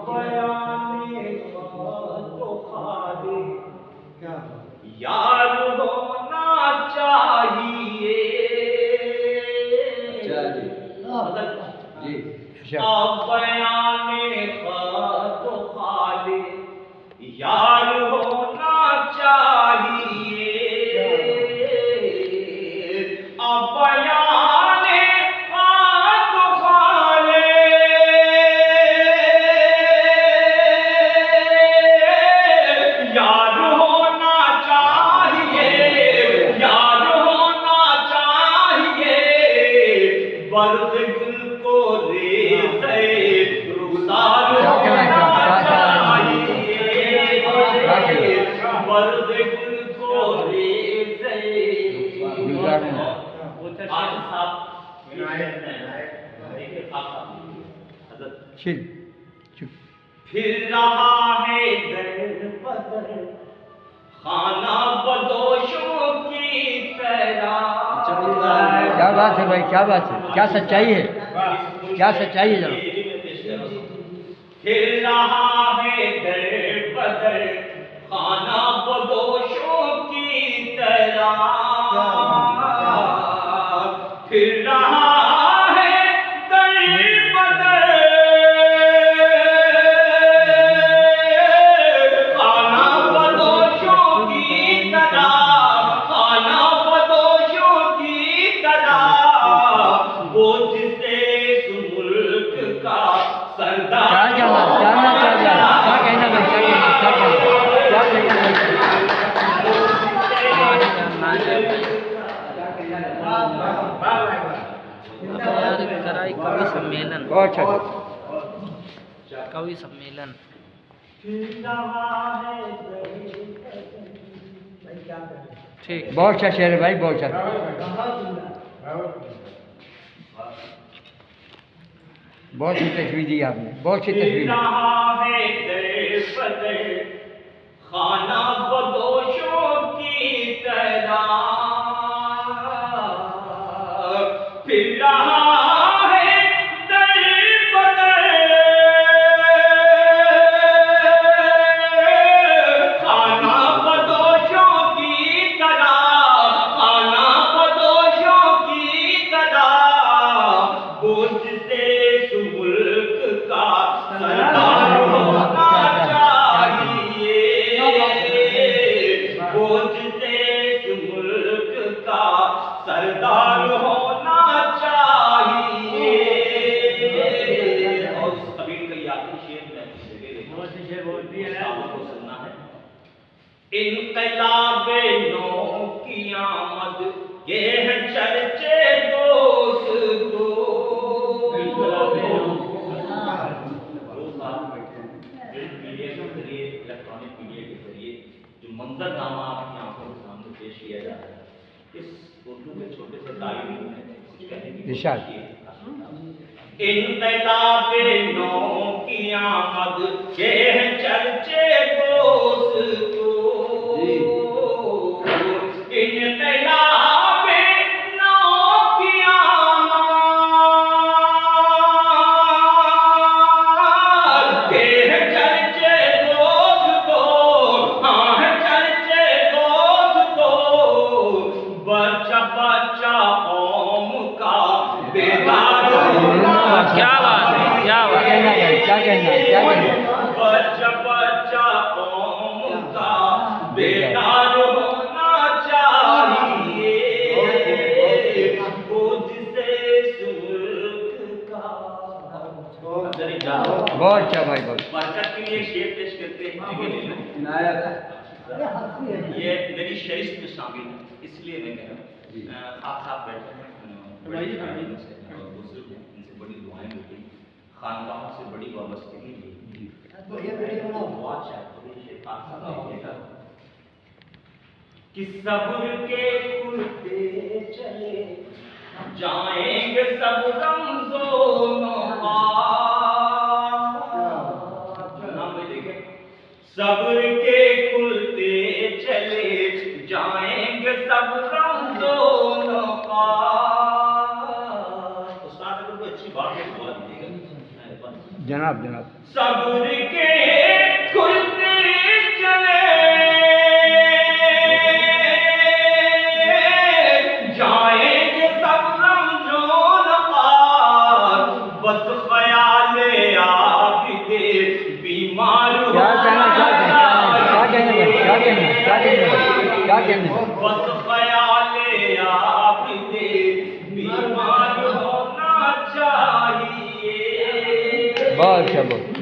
बयाने तो खाली यार होना चाहिए। बयाने तो खाली यार होना चाहिए। बयाने तो खाली यार होना चाहिए। यार होना चाहिए। बर्द गुल को रेज़े रुखसार होना चाहिए। बर्द गुल को रेज़े फिर रहा है दर बदर खाना बदोशों की तरह। क्या बात है भाई, क्या बात है, क्या सच्चाई है, क्या सच्चाई है जनाब। फिर रहा है दर बदर खाना बदोशों की तरह। फिर रहा है दर बदर खाना बदोशों की तरह। खाना बदोशों की तरह। वो जिसे इस मुल्क का सरदार क्या कहना भाई, क्या कहना, कराई कवि सम्मेलन, बहुत अच्छा, कवि सम्मेलन। ठीक, बहुत अच्छा शेर है भाई, बहुत अच्छा, बहुत अच्छी तस्वीर दी आपने, बहुत अच्छी तस्वीर। खाना बदोशों की तरह। फिर रहा है दर बदर खाना बदोशों की तरह। खाना बदोशों की तरह। वो जिसे इस मुल्क का सरदार होना चाहिए। वो जिसे इस मुल्क का सरदार होना चाहिए। और कबीर का आखिरी शेर में को सुनना है। इनकलाबे नौ की आमद ये है चर्चे दोस्तों। इलेक्ट्रॉनिक मीडिया के जरिए जो मंजरनामा आपकी आंखों के सामने पेश किया जा रहा है, इस उर्दू के छोटे से तालीम में कुछ कहने की कोशिश की है। इनकलाबे नौ की आमद ये है चर्चे दोस्तों। इनकलाबे नौ की आमद ये है चर्चे दोस्तों। हाँ है चर्चे दोस्तों। बच्चा बच्चा कौम का बेदार क्या बात है, क्या बात है। क्या कहना, क्या कहना। बच्चा बच्चा कौम का बेदार होना चाहिए। वो जिसे इस मुल्क का बहुत अच्छा भाई, बहुत बरकत के लिए शेर पेश करते हैं। ये मेरी शरीफ में शामिल है, इसलिए मैं कह रहा हूँ आप बैठे हैं, इनसे बड़ी दुआएं होती, खानकाहों से बड़ी वाबस्तगी कि सब्र के खुलते चले जाएंगे सब रमज़ों सब्र के खुलते चले जाएंगे सब रमज़ों का। उस्ताद अगर कोई अच्छी बात है दुआ दीजिएगा। जनाब जनाब। सब्र के खुलते चले जाएंगे सब रमज़ान पार, बस ख्याल आबिदे बीमार क्या कहना क्या कहना बस ख्याल आबिदे बीमार होना चाहिए। बहुत अच्छा बहुत